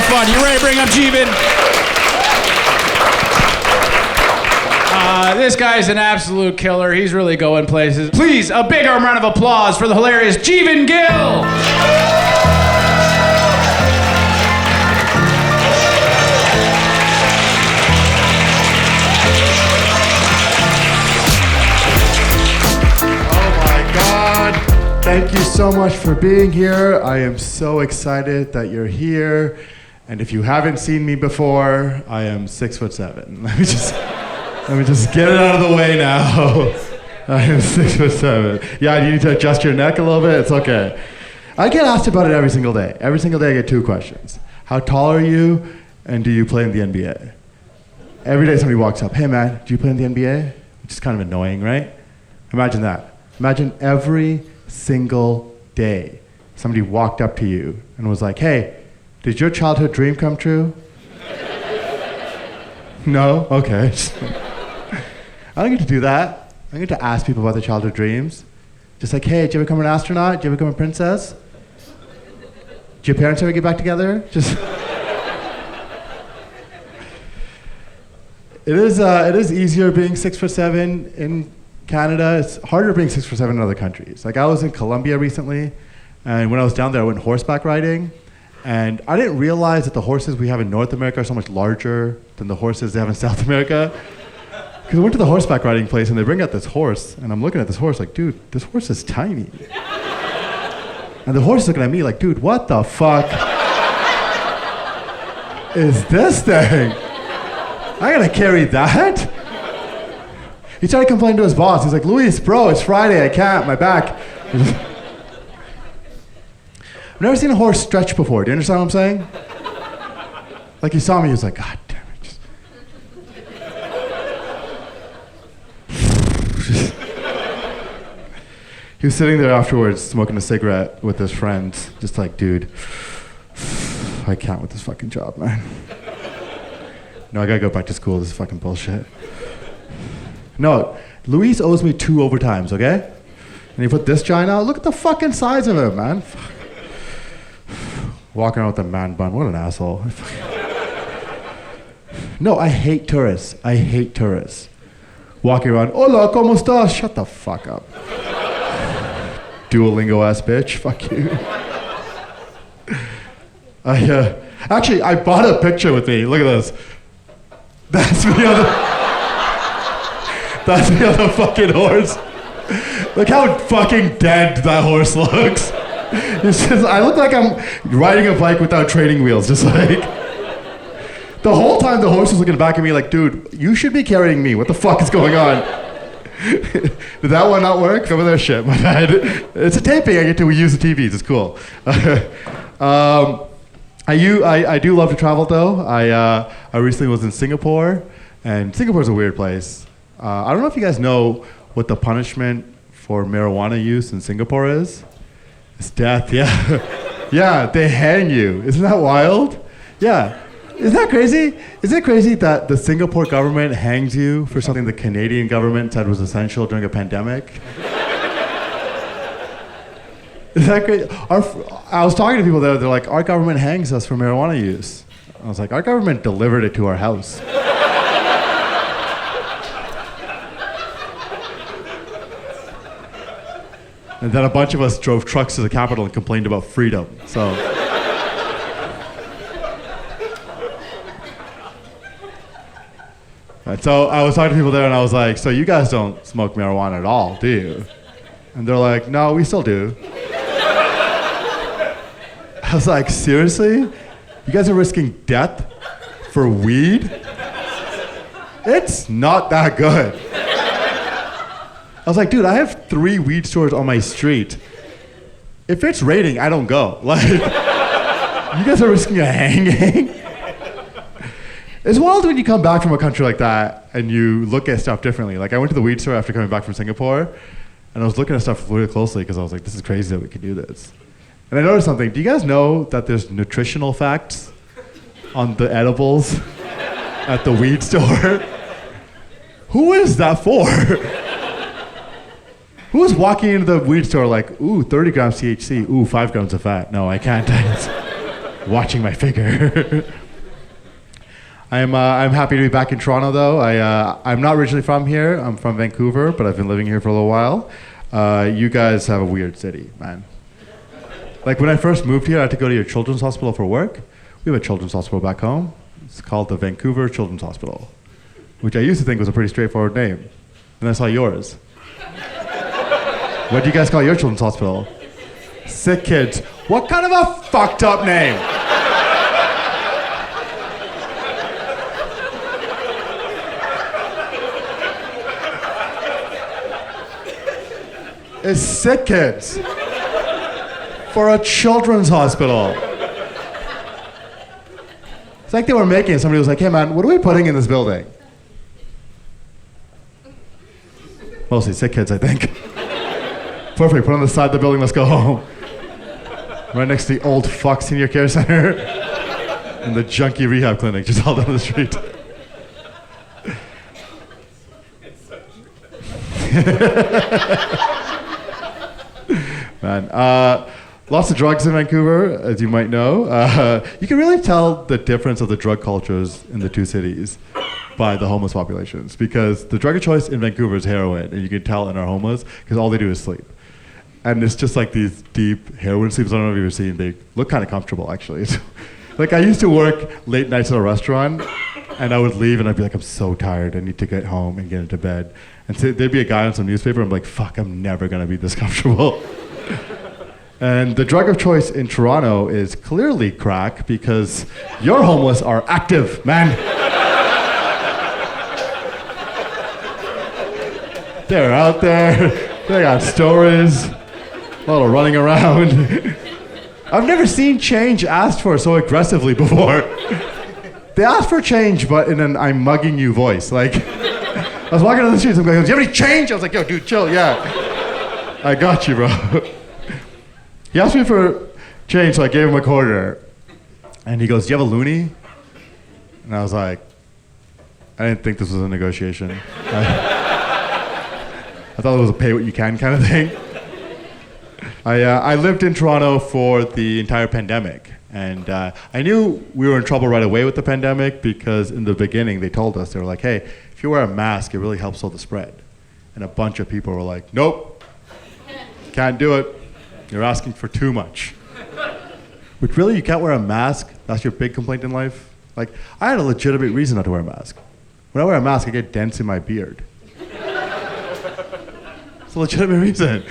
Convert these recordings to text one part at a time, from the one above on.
fun. You ready to bring up Jeevin? This guy's an absolute killer. He's really going places. Please, a big round of applause for the hilarious Jeevin Gill. Thank you so much for being here. I am so excited that you're here. And if you haven't seen me before, I am 6'7". Let me just get it out of the way now. I am 6'7". Yeah, you need to adjust your neck a little bit. It's okay. I get asked about it every single day. Every single day I get two questions. How tall are you, and do you play in the NBA? Every day somebody walks up, hey man, do you play in the NBA? Which is kind of annoying, right? Imagine that. Imagine every single day somebody walked up to you and was like, hey, did your childhood dream come true? No? Okay. I don't get to do that. I get to ask people about their childhood dreams. Just like, hey, did you ever become an astronaut? Did you ever become a princess? Did your parents ever get back together? It is easier being 6'7" in Canada. It's harder being 6'7" in other countries. Like I was in Colombia recently, and when I was down there, I went horseback riding, and I didn't realize that the horses we have in North America are so much larger than the horses they have in South America. Because I went to the horseback riding place, and they bring out this horse, and I'm looking at this horse like, dude, this horse is tiny. And the horse is looking at me like, dude, what the fuck is this thing? I gotta carry that? He started complaining to his boss. He's like, Luis, bro, it's Friday, I can't, my back. I've never seen a horse stretch before. Do you understand what I'm saying? Like he saw me, he was like, God damn it. He was sitting there afterwards smoking a cigarette with his friends, just like, dude, I can't with this fucking job, man. No, I gotta go back to school, this is fucking bullshit. No, Luis owes me 2 overtimes, okay? And he put this guy now, look at the fucking size of him, man. Walking around with a man bun, what an asshole. No, I hate tourists. I hate tourists. Walking around, hola, ¿cómo estás? Shut the fuck up. Duolingo-ass bitch, fuck you. Actually, I bought a picture with me. Look at this. That's me on the fucking horse. Look how fucking dead that horse looks. I look like I'm riding a bike without training wheels, just like. The whole time the horse was looking back at me like, dude, you should be carrying me. What the fuck is going on? Did that one not work? Over there, shit, my bad. It's a taping, I get to use the TVs, it's cool. I do love to travel though. I recently was in Singapore, and Singapore's a weird place. I don't know if you guys know what the punishment for marijuana use in Singapore is. It's death, yeah. Yeah, they hang you. Isn't that wild? Yeah. Isn't that crazy? Isn't it crazy that the Singapore government hangs you for something the Canadian government said was essential during a pandemic? Is that crazy? I was talking to people there, they're like, our government hangs us for marijuana use. I was like, our government delivered it to our house. And then a bunch of us drove trucks to the Capitol and complained about freedom, so. Right, so I was talking to people there and I was like, so you guys don't smoke marijuana at all, do you? And they're like, no, we still do. I was like, seriously? You guys are risking death for weed? It's not that good. I was like, dude, I have 3 weed stores on my street. If it's raining, I don't go. Like, you guys are risking a hanging? It's wild when you come back from a country like that and you look at stuff differently. Like I went to the weed store after coming back from Singapore, and I was looking at stuff really closely because I was like, this is crazy that we can do this. And I noticed something. Do you guys know that there's nutritional facts on the edibles at the weed store? Who is that for? Who's walking into the weed store like, ooh, 30 grams THC, ooh, 5 grams of fat? No, I can't. watching my figure. I'm happy to be back in Toronto, though. I'm not originally from here. I'm from Vancouver, but I've been living here for a little while. You guys have a weird city, man. Like when I first moved here, I had to go to your children's hospital for work. We have a children's hospital back home. It's called the Vancouver Children's Hospital, which I used to think was a pretty straightforward name. Then I saw yours. What do you guys call your children's hospital? Sick Kids. What kind of a fucked up name? It's Sick Kids for a children's hospital. It's like they were making it. Somebody was like, hey man, what are we putting in this building? Mostly sick kids, I think. Perfect, put on the side of the building, let's go home. Right next to the old fuck senior care center and the junkie rehab clinic just all down the street. Man, lots of drugs in Vancouver, as you might know. You can really tell the difference of the drug cultures in the two cities by the homeless populations, because the drug of choice in Vancouver is heroin, and you can tell in our homeless because all they do is sleep. And it's just like these deep heroin sleeps. I don't know if you've ever seen. They look kind of comfortable, actually. Like I used to work late nights at a restaurant, and I would leave, and I'd be like, I'm so tired. I need to get home and get into bed. And so there'd be a guy on some newspaper. I'm like, fuck, I'm never gonna be this comfortable. And the drug of choice in Toronto is clearly crack, because your homeless are active, man. They're out there. They got stories. A lot of running around. I've never seen change asked for so aggressively before. They ask for change, but in an I'm mugging you voice. Like, I was walking down the street, I'm going, do you have any change? I was like, yo, dude, chill, yeah. I got you, bro. He asked me for change, so I gave him a quarter. And he goes, do you have a loonie? And I was like, I didn't think this was a negotiation. I thought it was a pay what you can kind of thing. I lived in Toronto for the entire pandemic, and I knew we were in trouble right away with the pandemic, because in the beginning they told us, they were like, hey, if you wear a mask, it really helps slow the spread. And a bunch of people were like, nope, can't do it. You're asking for too much. But really, you can't wear a mask? That's your big complaint in life? Like, I had a legitimate reason not to wear a mask. When I wear a mask, I get dents in my beard. It's a legitimate reason.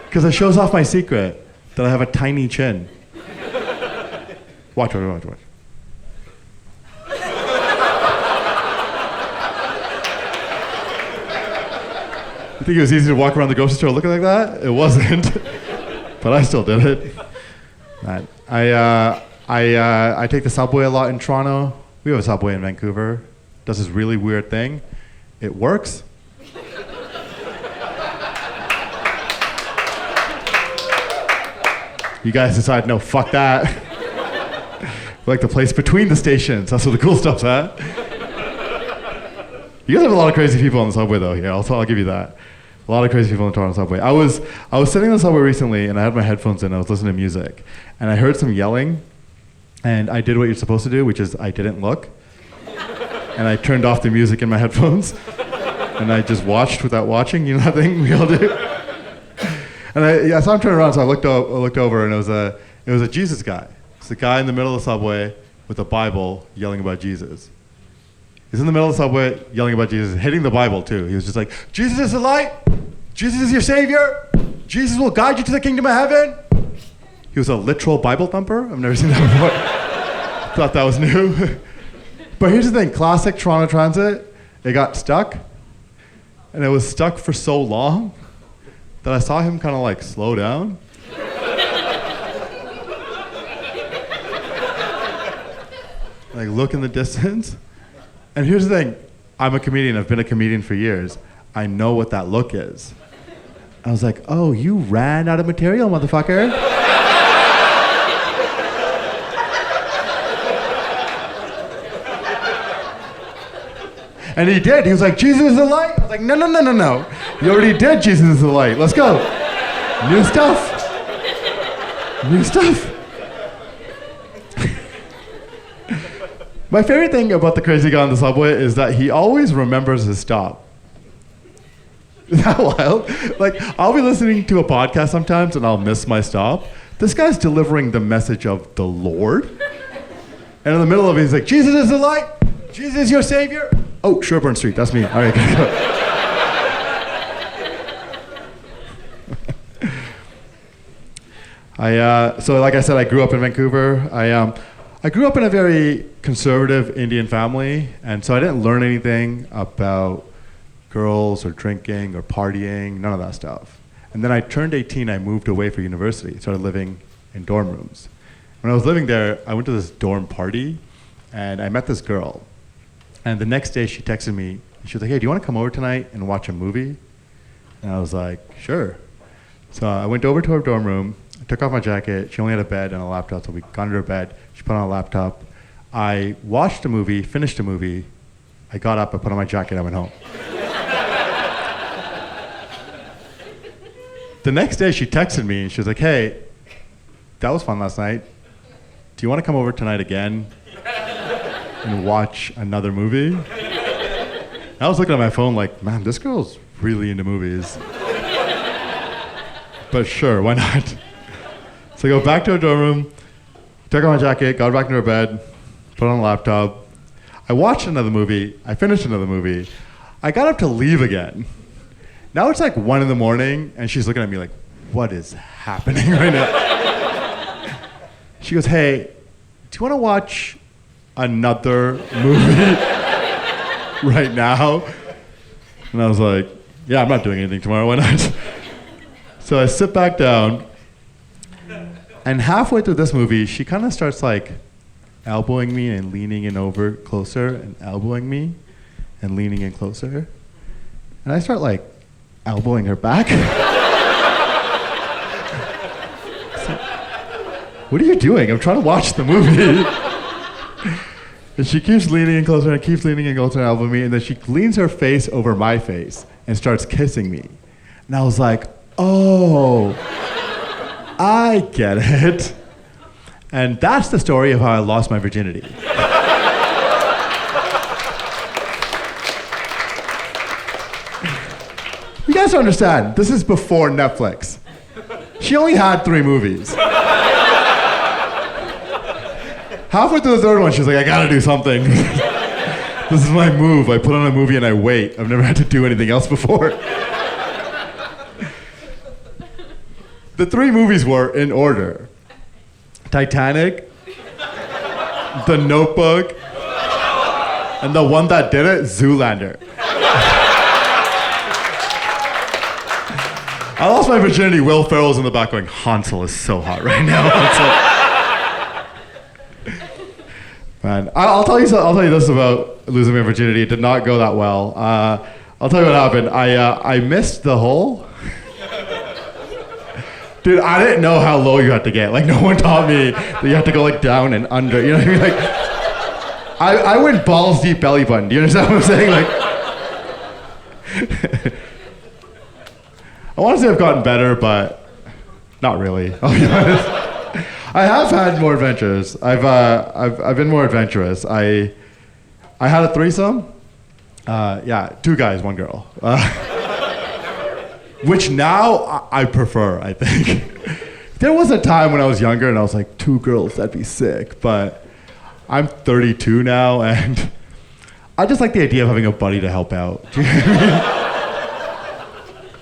Because it shows off my secret, that I have a tiny chin. Watch. I think it was easy to walk around the grocery store looking like that? It wasn't. But I still did it. Man, I take the subway a lot in Toronto. We have a subway in Vancouver. It does this really weird thing. It works. You guys decide, no, fuck that. We like the place between the stations. That's where the cool stuff's at. You guys have a lot of crazy people on the subway, though. Here, I'll give you that. A lot of crazy people on the Toronto subway. I was sitting on the subway recently, and I had my headphones in. I was listening to music, and I heard some yelling, and I did what you're supposed to do, which is I didn't look, and I turned off the music in my headphones, and I just watched without watching. You know that thing we all do. And I saw him turn around, so I looked over, and it was a Jesus guy. It's the guy in the middle of the subway with a Bible yelling about Jesus. He's in the middle of the subway yelling about Jesus, hitting the Bible too. He was just like, Jesus is the light. Jesus is your savior. Jesus will guide you to the kingdom of heaven. He was a literal Bible thumper. I've never seen that before. Thought that was new. But here's the thing, classic Toronto Transit, it got stuck. And it was stuck for so long that I saw him kind of like slow down. Like look in the distance. And here's the thing, I'm a comedian, I've been a comedian for years. I know what that look is. I was like, oh, you ran out of material, motherfucker. And he did, he was like, Jesus is the light. I was like, no. You already did Jesus is the light, let's go. New stuff. My favorite thing about the crazy guy on the subway is that he always remembers his stop. Is that wild? Like, I'll be listening to a podcast sometimes and I'll miss my stop. This guy's delivering the message of the Lord. And in the middle of it, he's like, Jesus is the light. Jesus is your savior. Oh, Sherburne Street, that's me. All right, gotta go. So like I said, I grew up in Vancouver. I grew up in a very conservative Indian family, and so I didn't learn anything about girls or drinking or partying, none of that stuff. And then I turned 18, I moved away for university, started living in dorm rooms. When I was living there, I went to this dorm party, and I met this girl. And the next day, she texted me. She was like, hey, do you want to come over tonight and watch a movie? And I was like, sure. So I went over to her dorm room, I took off my jacket. She only had a bed and a laptop, so we got into her bed. She put on a laptop. I watched a movie, finished the movie. I got up, I put on my jacket, I went home. The next day, she texted me, and she was like, hey, that was fun last night. Do you want to come over tonight again and watch another movie? I was looking at my phone like, man, this girl's really into movies. But sure, why not? So I go back to her dorm room, took off my jacket, got back into her bed, put on a laptop. I watched another movie. I finished another movie. I got up to leave again. Now it's like 1 a.m, and she's looking at me like, what is happening right now? She goes, hey, do you want to watch another movie right now? And I was like, yeah, I'm not doing anything tomorrow, why not? So I sit back down, and halfway through this movie, she kind of starts like elbowing me and leaning in over closer and elbowing me and leaning in closer. And I start like elbowing her back. So, what are you doing? I'm trying to watch the movie. And she keeps leaning in closer and keeps leaning in closer and elbowing me, and then she leans her face over my face and starts kissing me. And I was like, oh, I get it. And that's the story of how I lost my virginity. You guys don't understand, this is before Netflix. She only had 3 movies. Halfway through the third one, she's like, I gotta do something. This is my move. I put on a movie and I wait. I've never had to do anything else before. The 3 movies were in order: Titanic, The Notebook, and the one that did it, Zoolander. I lost my virginity. Will Ferrell's in the back going, Hansel is so hot right now. Man, I'll tell you this about losing my virginity. It did not go that well. I'll tell you what happened. I missed the hole. Dude, I didn't know how low you had to get. Like, no one taught me that you have to go like down and under. You know what I mean? Like, I went balls deep belly button. Do you understand what I'm saying? Like, I want to say I've gotten better, but not really. I'll be honest. I have had more adventures. I've been more adventurous. I had a threesome. 2 guys, 1 girl. Which now I prefer, I think. There was a time when I was younger and I was like, 2 girls, that'd be sick. But I'm 32 now, and I just like the idea of having a buddy to help out. Do you know what I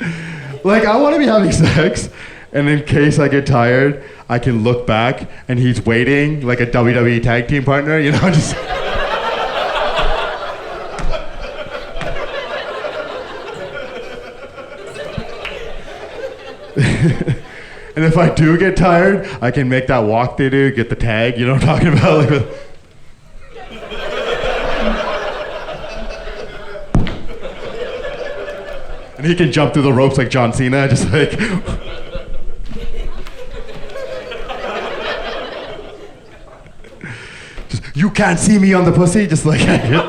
mean? Like, I want to be having sex, and in case I get tired, I can look back and he's waiting like a WWE tag team partner, you know, just. And if I do get tired, I can make that walk they do, get the tag, you know what I'm talking about? Like with... And he can jump through the ropes like John Cena, just like... Just, you can't see me on the pussy, just like... That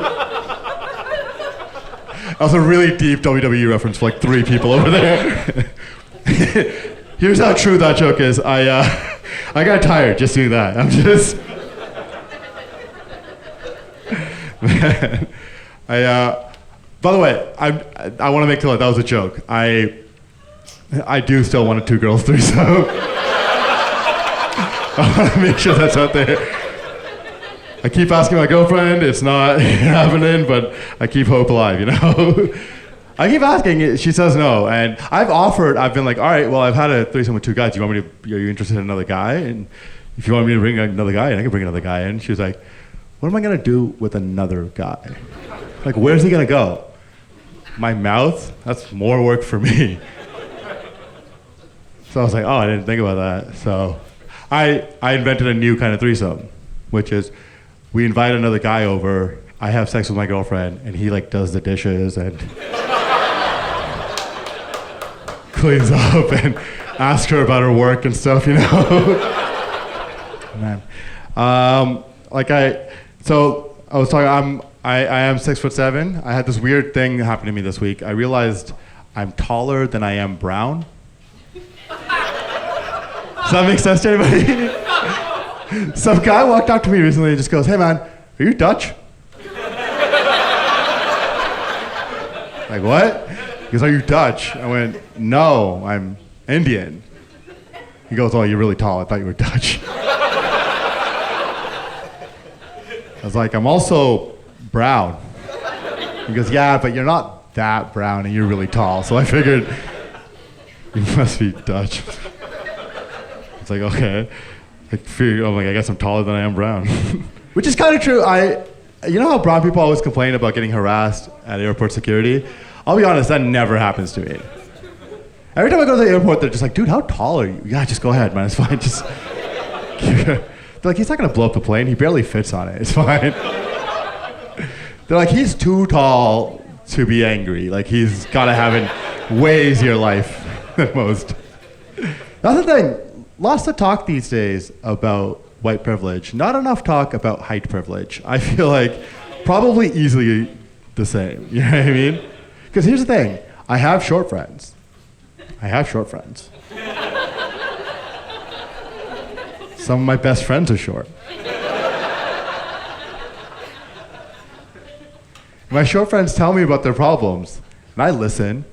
was a really deep WWE reference for like 3 people over there. Here's how true that joke is. I got tired just doing that. I'm just... By the way, I want to make clear that was a joke. I do still want a 2 girls threesome. I want to make sure that's out there. I keep asking my girlfriend, it's not happening, but I keep hope alive, you know? I keep asking, she says no, and I've been like, all right, well, I've had a threesome with 2 guys. Are you interested in another guy? And if you want me to bring another guy in, I can bring another guy in. She was like, what am I gonna do with another guy? Like, where's he gonna go? My mouth? That's more work for me. So I was like, oh, I didn't think about that. So I invented a new kind of threesome, which is we invite another guy over, I have sex with my girlfriend, and he like does the dishes and cleans up and asks her about her work and stuff, you know? Man. I was talking, I am 6'7". I had this weird thing happen to me this week. I realized I'm taller than I am brown. Does that make sense to anybody? Some guy walked up to me recently and just goes, hey man, are you Dutch? Like, what? He goes, are you Dutch? I went, no, I'm Indian. He goes, oh, you're really tall. I thought you were Dutch. I was like, I'm also brown. He goes, yeah, but you're not that brown and you're really tall. So I figured you must be Dutch. It's like, okay. I'm like, I guess I'm taller than I am brown. Which is kind of true. You know how brown people always complain about getting harassed at airport security? I'll be honest, that never happens to me. Every time I go to the airport, they're just like, dude, how tall are you? Yeah, just go ahead, man, it's fine. Just they're like, he's not gonna blow up the plane. He barely fits on it. It's fine. They're like, he's too tall to be angry. Like, he's gotta have a way easier life than most. That's the thing. Lots of talk these days about white privilege. Not enough talk about height privilege. I feel like probably easily the same. You know what I mean? Because here's the thing. I have short friends. Some of my best friends are short. My short friends tell me about their problems, and I listen,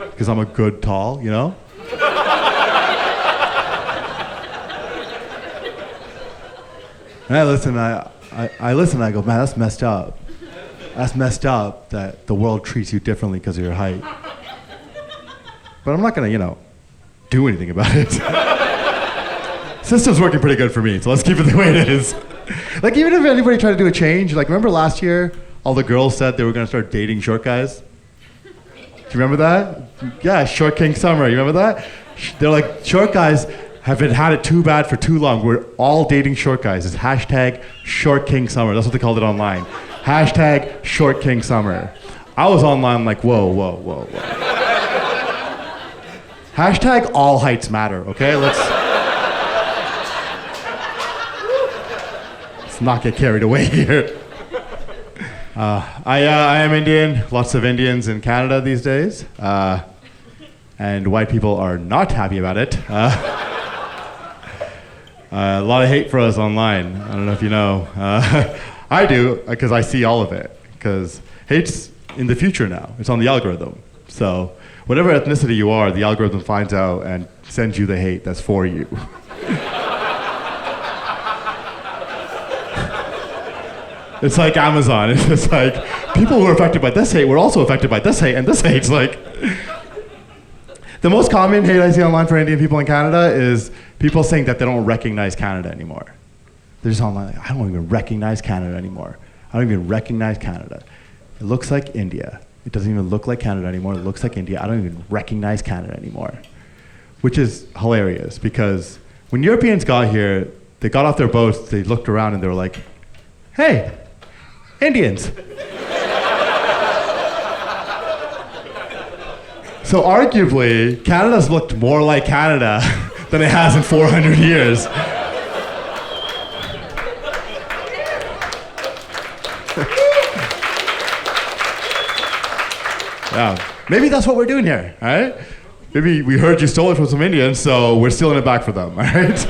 because I'm a good tall, you know? And I listen, I listen, and I go, man, that's messed up. That's messed up that the world treats you differently because of your height. But I'm not gonna, do anything about it. System's working pretty good for me, so let's keep it the way it is. Like, even if anybody tried to do a change, like, remember last year, all the girls said they were gonna start dating short guys? Do you remember that? Yeah, short king summer, you remember that? They're like, short guys haven't had it too bad for too long. We're all dating short guys. It's hashtag short king summer. That's what they called it online. Hashtag short king summer. I was online like, whoa. Hashtag all heights matter, okay? Let's not get carried away here. I am Indian. Lots of Indians in Canada these days. And white people are not happy about it. A lot of hate for us online. I don't know if you know. I do, because I see all of it. Because hate's in the future now. It's on the algorithm. So whatever ethnicity you are, the algorithm finds out and sends you the hate that's for you. It's like Amazon. It's just like, people who are affected by this hate were also affected by this hate, and this hate's like... The most common hate I see online for Indian people in Canada is people saying that they don't recognize Canada anymore. They're just online like, I don't even recognize Canada anymore. I don't even recognize Canada. It looks like India. It doesn't even look like Canada anymore. It looks like India. I don't even recognize Canada anymore. Which is hilarious, because when Europeans got here, they got off their boats, they looked around and they were like, hey, Indians. So arguably, Canada's looked more like Canada than it has in 400 years. Yeah, maybe that's what we're doing here, all right? Maybe we heard you stole it from some Indians, so we're stealing it back for them, all right?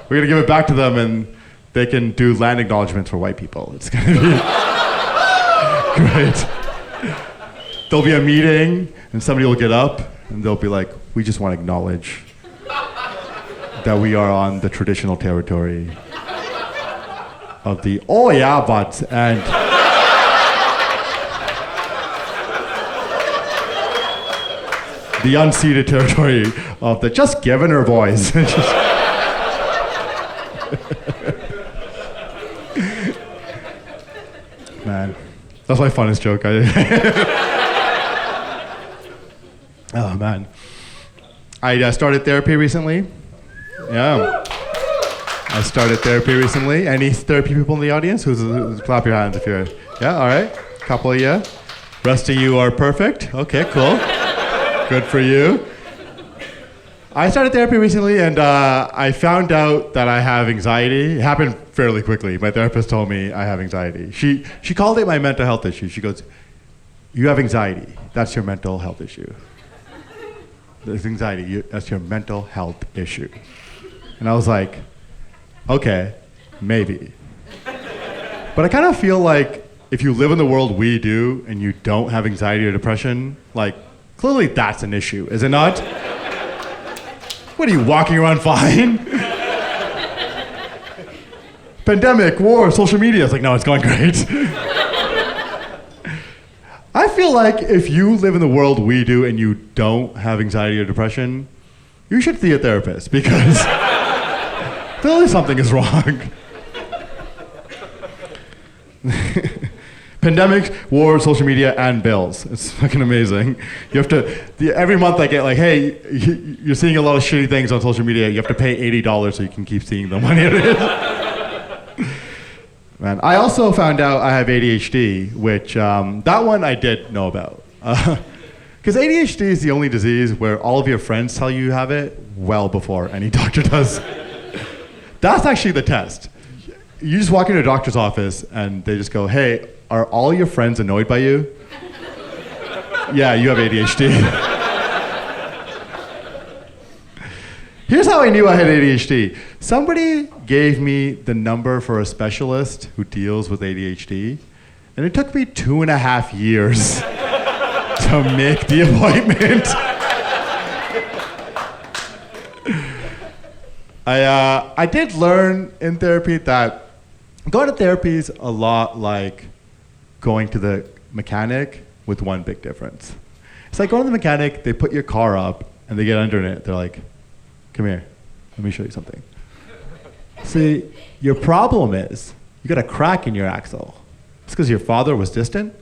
We're gonna give it back to them, and they can do land acknowledgements for white people. It's gonna be great. There'll be a meeting, and somebody will get up, and they'll be like, we just want to acknowledge that we are on the traditional territory of the Oyabats and the unceded territory of the just giving her voice. Man, that's my funnest joke. Oh man. I started therapy recently. Yeah. I started therapy recently. Any therapy people in the audience? Who's clap your hands if you're... Yeah, all right. Couple of you. Rest of you are perfect. Okay, cool. Good for you. I started therapy recently, and I found out that I have anxiety. It happened fairly quickly. My therapist told me I have anxiety. She called it my mental health issue. She goes, you have anxiety. That's your mental health issue. There's anxiety. That's your mental health issue. And I was like, okay, maybe. But I kind of feel like if you live in the world we do and you don't have anxiety or depression, like, clearly that's an issue, is it not? What are you, walking around fine? Pandemic, war, social media. It's like, no, it's going great. I feel like if you live in the world we do and you don't have anxiety or depression, you should see a therapist because clearly something is wrong. Pandemic, war, social media, and bills. It's fucking amazing. You have to, every month I get like, hey, you're seeing a lot of shitty things on social media. You have to pay $80 so you can keep seeing them. Man, I also found out I have ADHD, which that one I did know about. Because ADHD is the only disease where all of your friends tell you have it well before any doctor does. That's actually the test. You just walk into a doctor's office and they just go, hey, are all your friends annoyed by you? Yeah, you have ADHD. Here's how I knew I had ADHD. Somebody gave me the number for a specialist who deals with ADHD, and it took me 2.5 years to make the appointment. I did learn in therapy that going to therapy is a lot like going to the mechanic with one big difference. It's like going to the mechanic, they put your car up, and they get under it. They're like, come here, let me show you something. See, your problem is you got a crack in your axle. It's because your father was distant.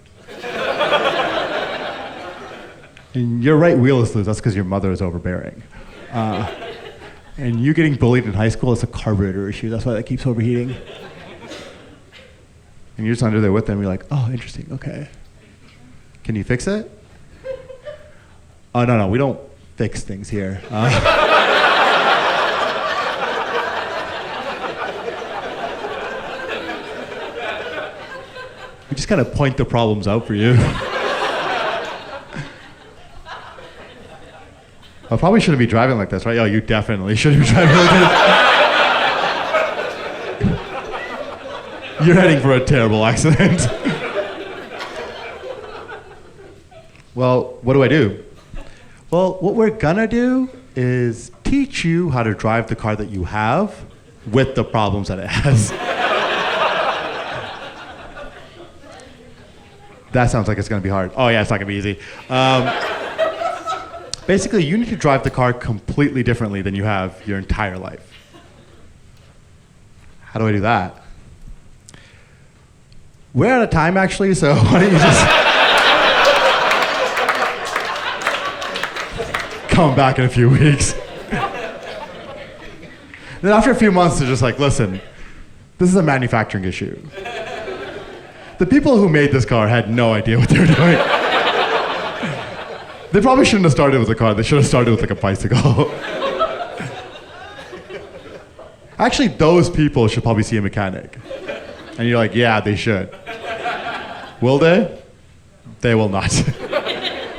And your right wheel is loose. That's because your mother is overbearing. And you getting bullied in high school, it's a carburetor issue. That's why that keeps overheating. And you're just under there with them. You're like, oh, interesting. Okay. Can you fix it? Oh, no, we don't fix things here. We just kind of point the problems out for you. I probably shouldn't be driving like this, right? Oh, you definitely shouldn't be driving like this. You're heading for a terrible accident. Well, what do? Well, what we're gonna do is teach you how to drive the car that you have with the problems that it has. That sounds like it's gonna be hard. Oh yeah, it's not gonna be easy. Basically, you need to drive the car completely differently than you have your entire life. How do I do that? We're out of time, actually, so why don't you just come back in a few weeks. Then after a few months, they're just like, listen, this is a manufacturing issue. The people who made this car had no idea what they were doing. They probably shouldn't have started with a car. They should have started with like a bicycle. Actually, those people should probably see a mechanic. And you're like, yeah, they should. Will they? They will not.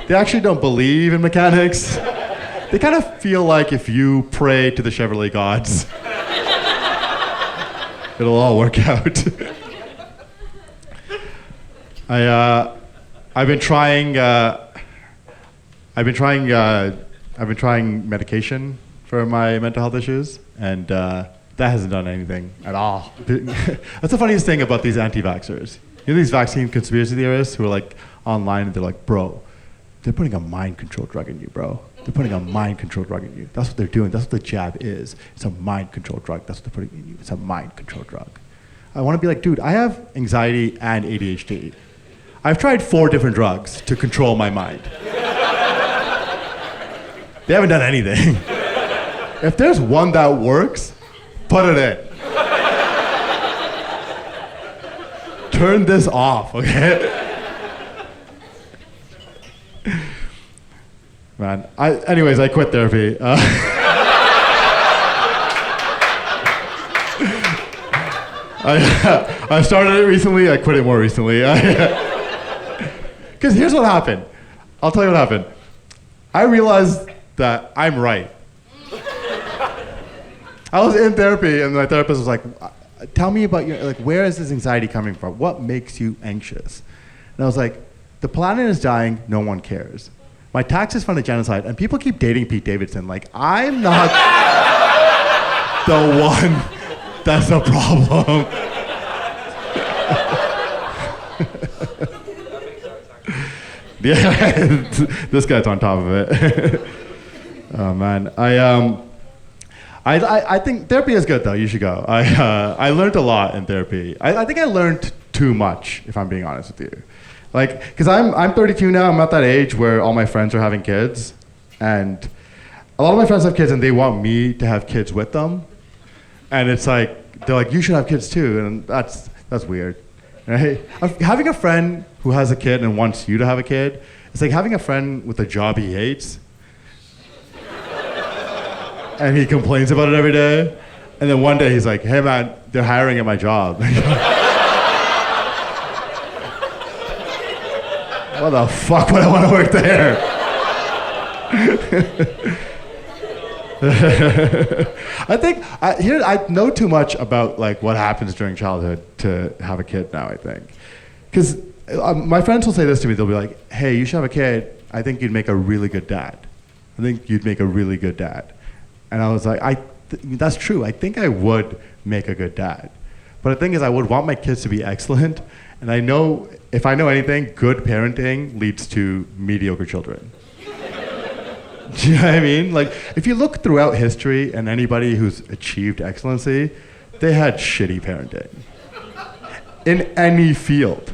They actually don't believe in mechanics. They kind of feel like if you pray to the Chevrolet gods, It'll all work out. I've been trying medication for my mental health issues, and that hasn't done anything at all. That's the funniest thing about these anti-vaxxers. You know these vaccine conspiracy theorists who are like online and they're like, bro, they're putting a mind control drug in you, bro. They're putting a mind control drug in you. That's what they're doing. That's what the jab is. It's a mind control drug. That's what they're putting in you. It's a mind control drug. I want to be like, dude, I have anxiety and ADHD. I've tried 4 different drugs to control my mind. They haven't done anything. If there's one that works, put it in. Turn this off, okay? Man, anyways, I quit therapy. I started it recently, I quit it more recently. Because here's what happened. I'll tell you what happened. I realized that I'm right. I was in therapy and my therapist was like, tell me about your, like, where is this anxiety coming from? What makes you anxious? And I was like, the planet is dying, no one cares. My taxes fund a genocide, and people keep dating Pete Davidson. Like, I'm not the one that's the problem. Yeah, this guy's on top of it. Oh man, I think therapy is good though. You should go. I learned a lot in therapy. I think I learned too much, if I'm being honest with you. Like, cause I'm 32 now. I'm at that age where all my friends are having kids, and a lot of my friends have kids, and they want me to have kids with them. And it's like they're like, you should have kids too, and that's weird, right? Having a friend who has a kid and wants you to have a kid, it's like having a friend with a job he hates. And he complains about it every day. And then one day he's like, hey man, they're hiring at my job. What the fuck would I want to work there? I think, I know too much about like what happens during childhood to have a kid now, I think. Because my friends will say this to me, they'll be like, hey, you should have a kid. I think you'd make a really good dad. I think you'd make a really good dad. And I was like, that's true. I think I would make a good dad. But the thing is, I would want my kids to be excellent. And I know, if I know anything, good parenting leads to mediocre children. Do you know what I mean? Like, if you look throughout history and anybody who's achieved excellency, they had shitty parenting. In any field.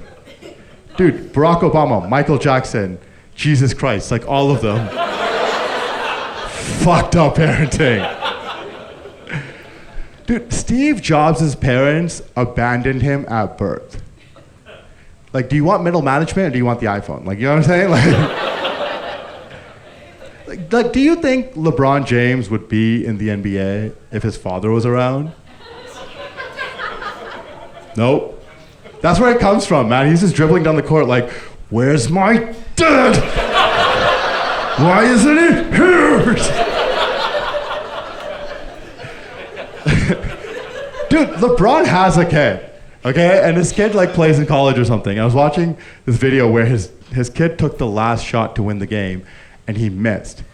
Dude, Barack Obama, Michael Jackson, Jesus Christ, like all of them. Fucked up parenting. Dude, Steve Jobs' parents abandoned him at birth. Like, do you want middle management or do you want the iPhone? Like, you know what I'm saying? Like, do you think LeBron James would be in the NBA if his father was around? Nope. That's where it comes from, man. He's just dribbling down the court like, where's my dad? Why isn't it here? Dude, LeBron has a kid, okay? And his kid like plays in college or something. I was watching this video where his kid took the last shot to win the game and he missed.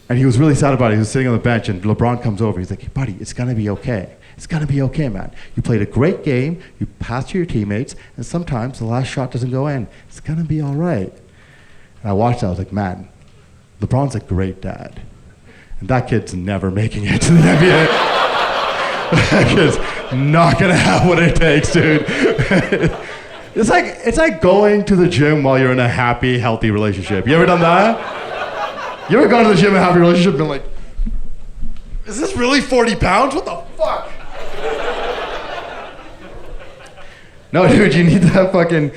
And he was really sad about it. He was sitting on the bench and LeBron comes over. He's like, hey, buddy, it's gonna be okay. It's gonna be okay, man. You played a great game, you passed to your teammates, and sometimes the last shot doesn't go in. It's gonna be all right. And I watched that, I was like, man, LeBron's a great dad. And that kid's never making it to the NBA. That kid's not gonna have what it takes, dude. It's like going to the gym while you're in a happy, healthy relationship. You ever done that? You ever gone to the gym in a happy relationship and been like, is this really 40 pounds? What the fuck? No, dude, you need that fucking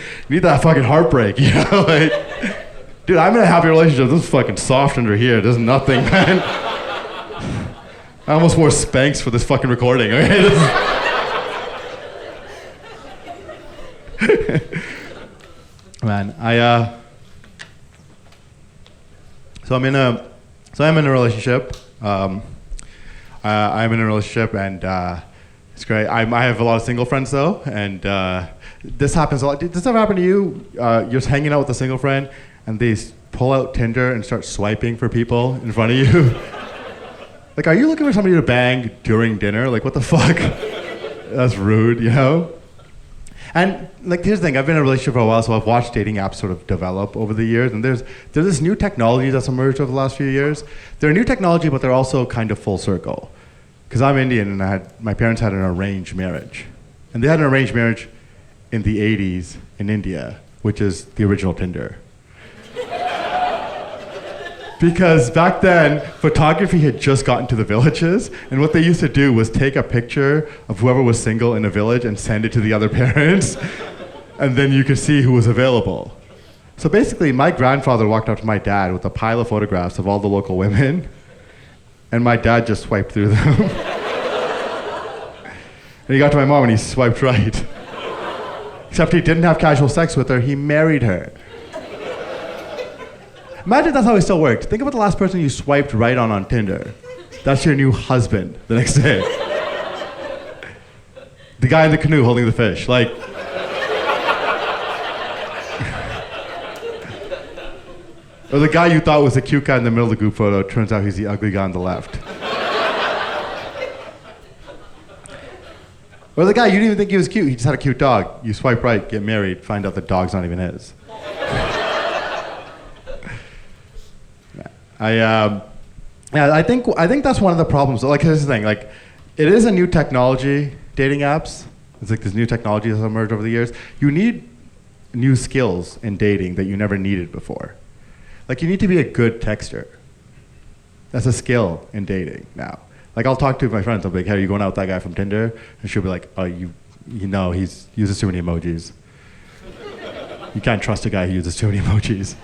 heartbreak, you know? Like, dude, I'm in a happy relationship. This is fucking soft under here. There's nothing, man. I almost wore Spanx for this fucking recording, okay? Man, so I'm in a relationship. I'm in a relationship, and It's great. I have a lot of single friends though, and this happens a lot. Does this ever happen to you? You're just hanging out with a single friend, and they pull out Tinder and start swiping for people in front of you. Like, are you looking for somebody to bang during dinner? Like, what the fuck? That's rude, you know? And like, here's the thing, I've been in a relationship for a while, so I've watched dating apps sort of develop over the years, and there's this new technology that's emerged over the last few years. They're new technology, but they're also kind of full circle. Because I'm Indian, and my parents had an arranged marriage. And they had an arranged marriage in the 80s in India, which is the original Tinder. Because back then, photography had just gotten to the villages, and what they used to do was take a picture of whoever was single in a village and send it to the other parents, and then you could see who was available. So basically, my grandfather walked up to my dad with a pile of photographs of all the local women, and my dad just swiped through them. And he got to my mom and he swiped right. Except he didn't have casual sex with her, he married her. Imagine that's how it still worked. Think about the last person you swiped right on Tinder. That's your new husband the next day. The guy in the canoe holding the fish. Like, or the guy you thought was the cute guy in the middle of the group photo, turns out he's the ugly guy on the left. Or the guy you didn't even think he was cute, he just had a cute dog. You swipe right, get married, find out the dog's not even his. I think that's one of the problems. Like, here's the thing, like, it is a new technology, dating apps. It's like this new technology that's emerged over the years. You need new skills in dating that you never needed before. Like, you need to be a good texter. That's a skill in dating now. Like, I'll talk to my friends, I'll be like, hey, are you going out with that guy from Tinder? And she'll be like, oh, you know, he uses too many emojis. You can't trust a guy who uses too many emojis.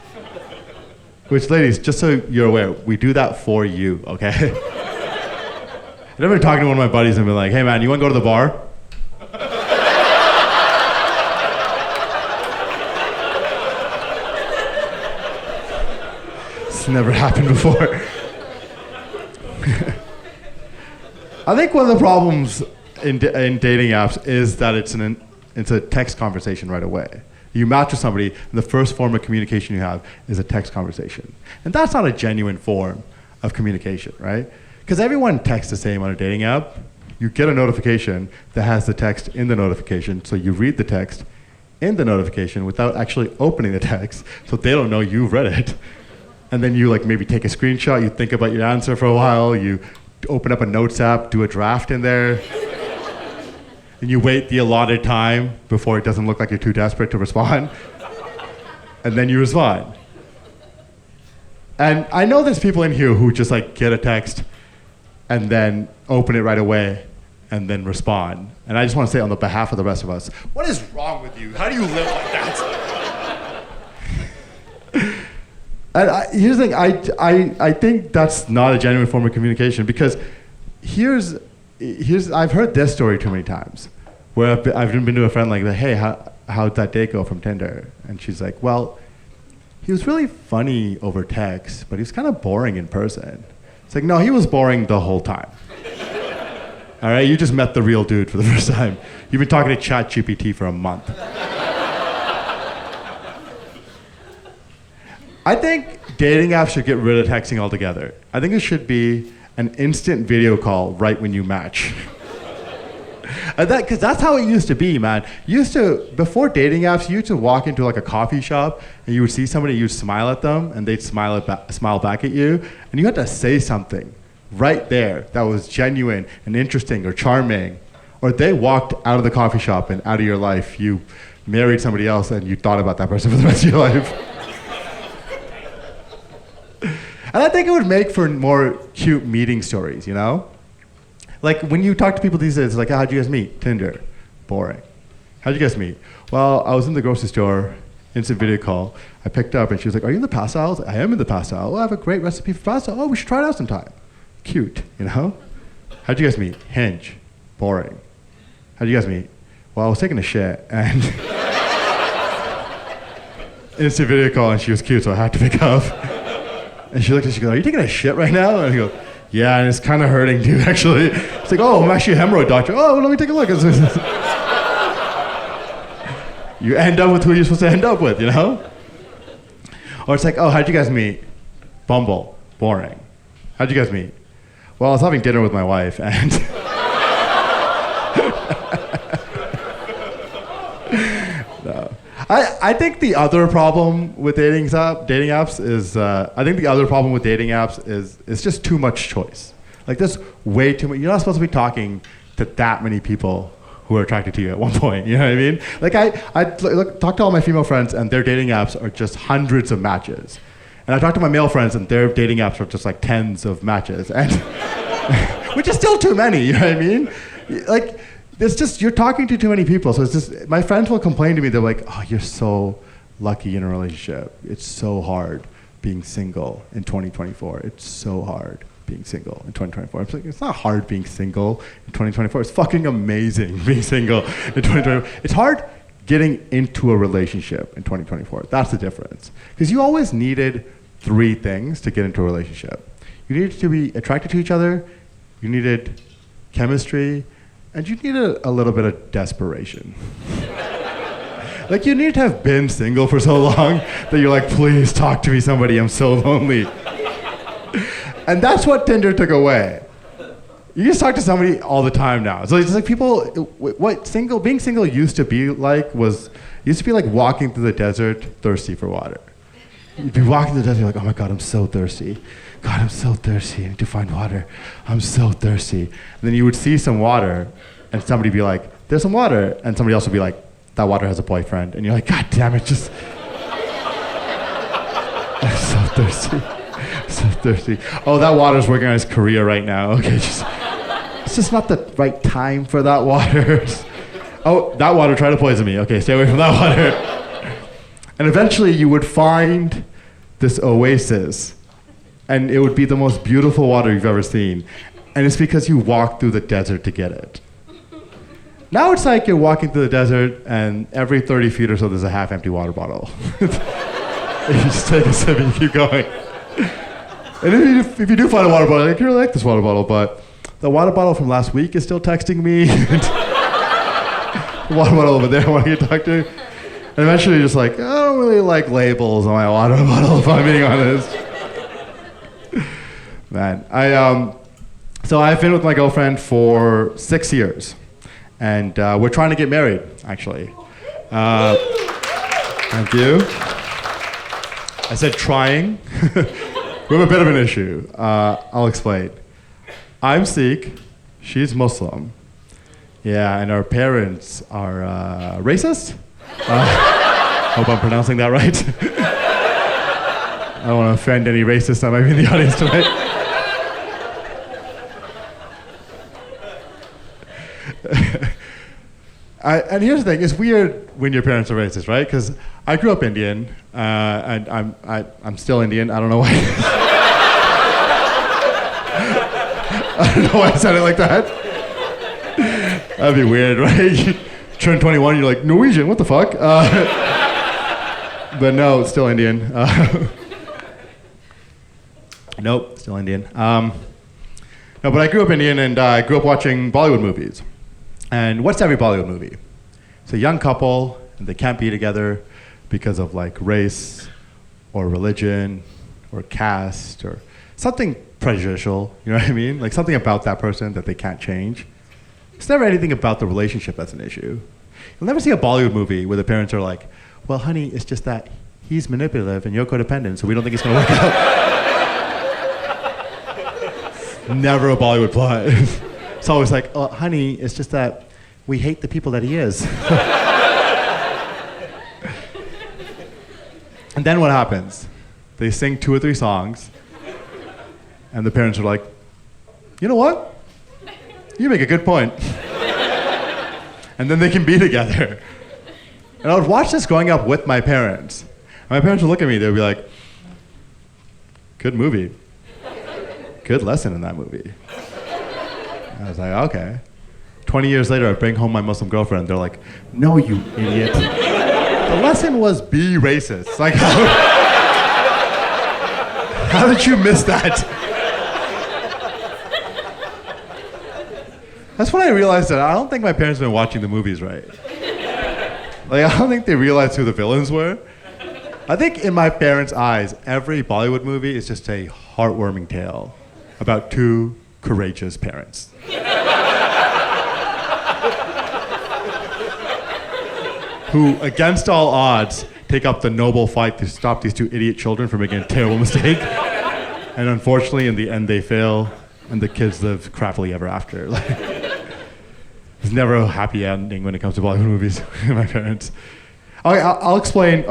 Which, ladies, just so you're aware, we do that for you, okay? I've never been talking to one of my buddies and been like, hey man, you wanna go to the bar? It's never happened before. I think one of the problems in dating apps is that it's a text conversation right away. You match with somebody, and the first form of communication you have is a text conversation. And that's not a genuine form of communication, right? Because everyone texts the same on a dating app. You get a notification that has the text in the notification, so you read the text in the notification without actually opening the text, so they don't know you've read it. And then you like maybe take a screenshot, you think about your answer for a while, you open up a notes app, do a draft in there, and you wait the allotted time before it doesn't look like you're too desperate to respond, and then you respond. And I know there's people in here who just like get a text and then open it right away and then respond. And I just want to say on the behalf of the rest of us, what is wrong with you? How do you live like that? And here's the thing, I think that's not a genuine form of communication, because I've heard this story too many times, where I've been to a friend like, hey, how'd that date go from Tinder? And she's like, well, he was really funny over text, but he was kind of boring in person. It's like, no, he was boring the whole time. All right, you just met the real dude for the first time. You've been talking to ChatGPT for a month. I think dating apps should get rid of texting altogether. I think it should be an instant video call right when you match. Because that's how it used to be, man. Before dating apps, you used to walk into like a coffee shop and you would see somebody, you'd smile at them and they'd smile back at you, and you had to say something right there that was genuine and interesting or charming. Or they walked out of the coffee shop and out of your life, you married somebody else and you thought about that person for the rest of your life. And I think it would make for more cute meeting stories, you know? Like when you talk to people these days, it's like, how'd you guys meet? Tinder. Boring. How'd you guys meet? Well, I was in the grocery store, instant video call. I picked up and she was like, are you in the pasta aisle? I was like, I am in the pasta aisle. Oh, I have a great recipe for pasta. Oh, we should try it out sometime. Cute, you know? How'd you guys meet? Hinge. Boring. How'd you guys meet? Well, I was taking a shit and instant video call and she was cute, so I had to pick up. And she looked at me, she goes, are you taking a shit right now? And I go, Yeah, and it's kind of hurting, dude, actually. It's like, oh, I'm actually a hemorrhoid doctor. Oh, let me take a look. You end up with who you're supposed to end up with, you know? Or it's like, oh, how'd you guys meet? Bumble. Boring. How'd you guys meet? Well, I was having dinner with my wife, and... No. I think the other problem with dating apps is it's just too much choice. Like, there's way too much. You're not supposed to be talking to that many people who are attracted to you at one point. You know what I mean? Like, I talk to all my female friends, and their dating apps are just hundreds of matches. And I talk to my male friends, and their dating apps are just like tens of matches, and which is still too many. You know what I mean? Like, it's just, you're talking to too many people. So it's just, my friends will complain to me. They're like, oh, you're so lucky in a relationship. It's so hard being single in 2024. It's so hard being single in 2024. I'm like, it's not hard being single in 2024. It's fucking amazing being single in 2024. It's hard getting into a relationship in 2024. That's the difference. Because you always needed 3 things to get into a relationship. You needed to be attracted to each other, you needed chemistry, and you needed a little bit of desperation. Like, you need to have been single for so long that you're like, please talk to me, somebody, I'm so lonely. And that's what Tinder took away. You just talk to somebody all the time now. So it's like being single used to be like walking through the desert thirsty for water. You'd be walking through the desert, you're like, oh my God, I'm so thirsty. God, I'm so thirsty, I need to find water. I'm so thirsty. And then you would see some water, and somebody would be like, there's some water. And somebody else would be like, that water has a boyfriend. And you're like, God damn it, just... I'm so thirsty. So thirsty. Oh, that water's working on his career right now. Okay, it's just not the right time for that water. Oh, that water tried to poison me. Okay, stay away from that water. And eventually you would find this oasis, and it would be the most beautiful water you've ever seen. And it's because you walked through the desert to get it. Now it's like you're walking through the desert, and every 30 feet or so there's a half-empty water bottle. You just take a sip and you keep going. And if you do find a water bottle, like, you really like this water bottle, but the water bottle from last week is still texting me. The water bottle over there I want to get talked to. And eventually you're just like, I don't really like labels on my water bottle, if I'm being honest. Man, so I've been with my girlfriend for 6 years. And we're trying to get married, actually. Thank you. I said trying. We have a bit of an issue. I'll explain. I'm Sikh, she's Muslim. Yeah, and our parents are racist. Hope I'm pronouncing that right. I don't want to offend any racists that might be in the audience tonight. And here's the thing, it's weird when your parents are racist, right? Because I grew up Indian, and I'm still Indian, I don't know why. I don't know why I said it like that. That'd be weird, right? You turn 21, you're like, Norwegian, what the fuck? But no, it's still Indian. Nope, still Indian. No, but I grew up Indian, and I grew up watching Bollywood movies. And what's every Bollywood movie? It's a young couple, and they can't be together because of like race, or religion, or caste, or something prejudicial, you know what I mean? Like something about that person that they can't change. It's never anything about the relationship that's an issue. You'll never see a Bollywood movie where the parents are like, well, honey, it's just that he's manipulative and you're codependent, so we don't think it's gonna work out. Never a Bollywood plot. It's always like, oh, honey, it's just that we hate the people that he is. And then what happens? They sing 2 or 3 songs, and the parents are like, you know what? You make a good point. And then they can be together. And I would watch this growing up with my parents. And my parents would look at me, they'd be like, good movie. Good lesson in that movie. I was like, okay. 20 years later, I bring home my Muslim girlfriend. They're like, no, you idiot. The lesson was be racist. Like, how did you miss that? That's when I realized that I don't think my parents have been watching the movies right. Like, I don't think they realized who the villains were. I think in my parents' eyes, every Bollywood movie is just a heartwarming tale about two courageous parents. Who, against all odds, take up the noble fight to stop these two idiot children from making a terrible mistake. And unfortunately, in the end, they fail, and the kids live crappily ever after. Like, there's never a happy ending when it comes to Bollywood movies. My parents. Okay, I'll explain.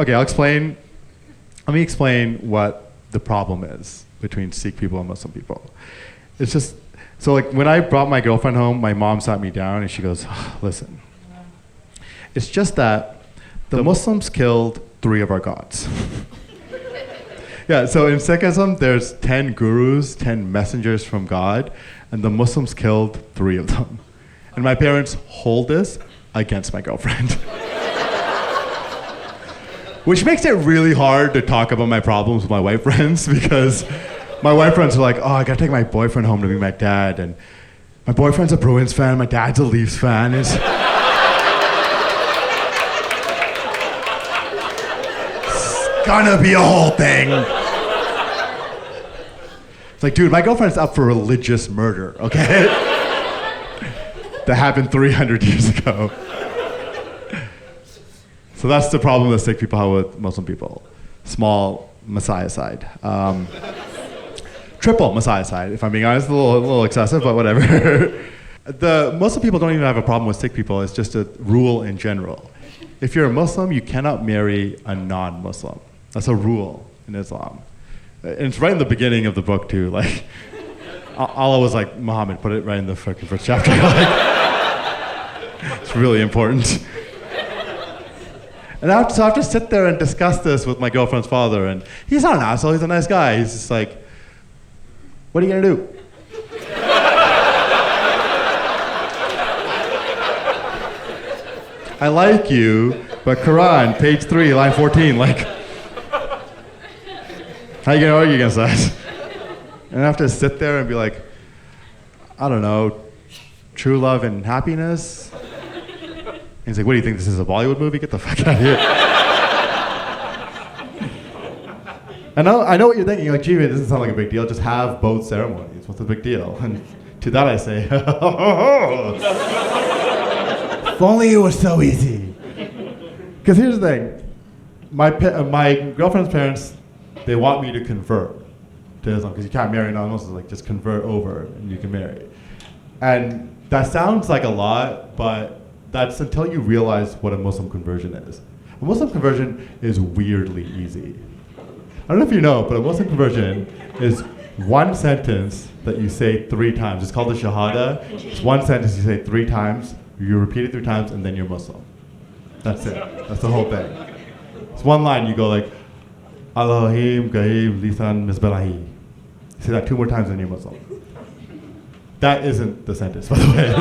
Let me explain what the problem is between Sikh people and Muslim people. It's just so like when I brought my girlfriend home, my mom sat me down and she goes, "Listen, it's just that the Muslims killed 3 of our gods." Yeah, so in Sikhism, there's 10 gurus, 10 messengers from God, and the Muslims killed 3 of them. And my parents hold this against my girlfriend. Which makes it really hard to talk about my problems with my white friends, because my white friends are like, oh, I gotta take my boyfriend home to meet my dad, and my boyfriend's a Bruins fan, my dad's a Leafs fan. It's gonna be a whole thing. It's like, dude, my girlfriend's up for religious murder, okay? That happened 300 years ago. So that's the problem that Sikh people have with Muslim people. Small messiah-side. Triple messiah-side, if I'm being honest. A little excessive, but whatever. The Muslim people don't even have a problem with Sikh people. It's just a rule in general. If you're a Muslim, you cannot marry a non-Muslim. That's a rule in Islam. And it's right in the beginning of the book, too. Like, Allah was like, Muhammad, put it right in the fucking first chapter. Like, it's really important. And so I have to sit there and discuss this with my girlfriend's father, and he's not an asshole, he's a nice guy. He's just like, what are you gonna do? I like you, but Quran, page 3, line 14, like, how you gonna argue against that? And I have to sit there and be like, I don't know, true love and happiness? And he's like, what do you think, this is a Bollywood movie? Get the fuck out of here. I know what you're thinking, like, Jeevin, it doesn't sound like a big deal, just have both ceremonies. What's the big deal? And to that I say, if only it was so easy. Because here's the thing, my girlfriend's parents, they want me to convert to Islam, because you can't marry non-Muslims, like just convert over and you can marry. And that sounds like a lot, but that's until you realize what a Muslim conversion is. A Muslim conversion is weirdly easy. I don't know if you know, but a Muslim conversion is one sentence that you say 3 times. It's called a shahada. It's one sentence you say 3 times, you repeat it 3 times, and then you're Muslim. That's it. That's the whole thing. It's one line, you go like, Allahim Gaib Lisan Misbalahi. You say that 2 more times, and you're Muslim. That isn't the sentence, by the way.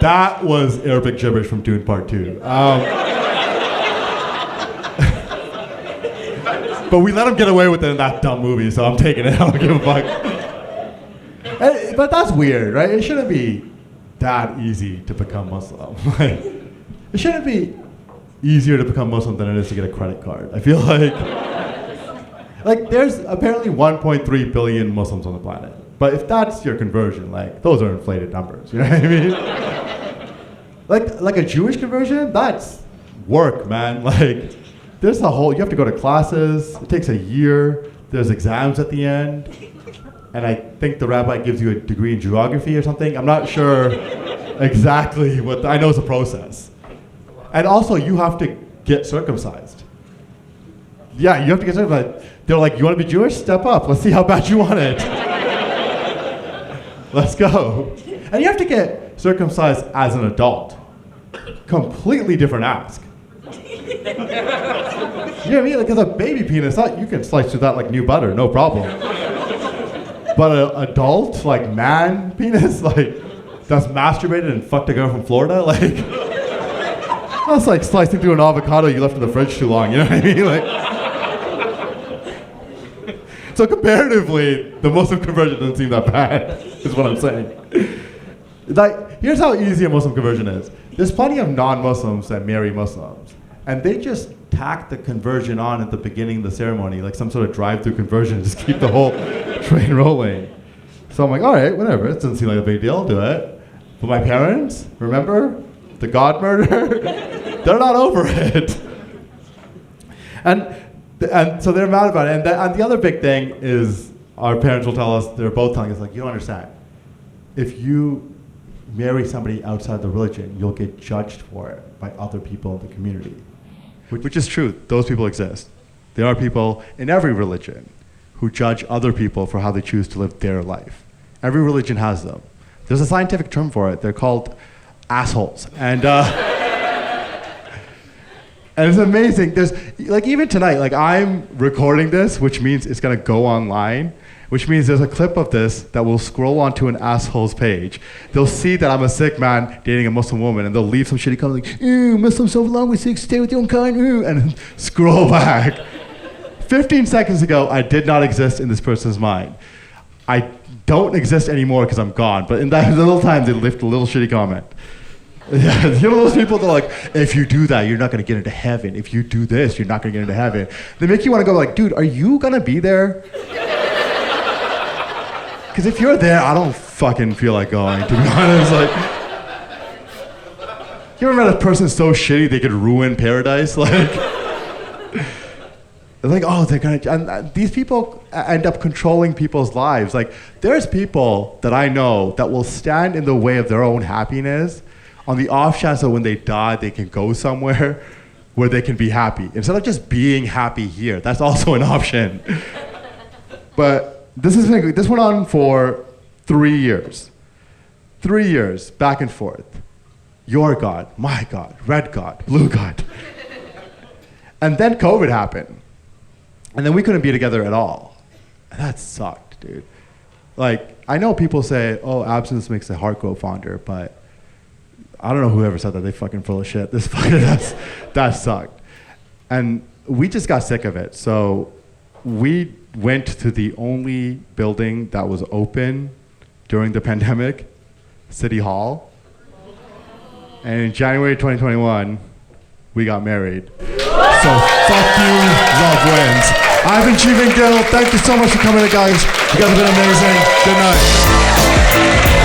That was Arabic gibberish from Dune Part 2. But we let him get away with it in that dumb movie, so I'm taking it. I don't give a fuck. But that's weird, right? It shouldn't be that easy to become Muslim. Like, it shouldn't be easier to become Muslim than it is to get a credit card. I feel like there's apparently 1.3 billion Muslims on the planet. But if that's your conversion, like, those are inflated numbers, you know what I mean? Like a Jewish conversion, that's work, man. Like, there's a whole, you have to go to classes, it takes a year, there's exams at the end, and I think the rabbi gives you a degree in geography or something. I'm not sure exactly I know it's a process. And also, you have to get circumcised. Yeah, you have to get circumcised. They're like, you want to be Jewish? Step up, let's see how bad you want it. Let's go. And you have to get circumcised as an adult. Completely different ask. You know what I mean? Like, as a baby penis, you can slice through that like new butter, no problem. But an adult, like, man penis, like, that's masturbated and fucked a girl from Florida, like, that's like slicing through an avocado you left in the fridge too long, you know what I mean? Like, So comparatively, the Muslim conversion doesn't seem that bad, is what I'm saying. Like, here's how easy a Muslim conversion is. There's plenty of non-Muslims that marry Muslims, and they just tack the conversion on at the beginning of the ceremony, like some sort of drive-through conversion, just keep the whole train rolling. So I'm like, all right, whatever, it doesn't seem like a big deal, I'll do it. But my parents, remember? The God murder? They're not over it. And so they're mad about it. And the other big thing is our parents will tell us, they're both telling us, like, you don't understand. If you marry somebody outside the religion, you'll get judged for it by other people in the community. Which is true. Those people exist. There are people in every religion who judge other people for how they choose to live their life. Every religion has them. There's a scientific term for it. They're called assholes. And it's amazing. There's, like, even tonight, like, I'm recording this, which means it's gonna go online, which means there's a clip of this that will scroll onto an asshole's page. They'll see that I'm a Sikh man dating a Muslim woman, and they'll leave some shitty comment like, Muslims don't belong with Sikhs, stay with your own kind, and scroll back. 15 seconds ago, I did not exist in this person's mind. I don't exist anymore because I'm gone, but in that little time, they left a little shitty comment. Yeah, you know those people that are like, if you do that, you're not gonna get into heaven. If you do this, you're not gonna get into heaven. They make you wanna go like, dude, are you gonna be there? Because if you're there, I don't fucking feel like going, to be honest. Like, you ever met a person so shitty they could ruin paradise? Like, they're like, oh, they're gonna, and these people end up controlling people's lives. Like, there's people that I know that will stand in the way of their own happiness on the off chance that when they die, they can go somewhere where they can be happy. Instead of just being happy here, that's also an option. But this went on for 3 years. 3 years, back and forth. Your God, my God, red God, blue God. And then COVID happened. And then we couldn't be together at all. And that sucked, dude. Like, I know people say, oh, absence makes the heart grow fonder, but I don't know whoever said that. They fucking full of shit. That sucked. And we just got sick of it. So we went to the only building that was open during the pandemic, City Hall. And in January 2021, we got married. So fuck you, love wins. I've been Jeevin Gill. Thank you so much for coming in, guys. You guys have been amazing. Good night.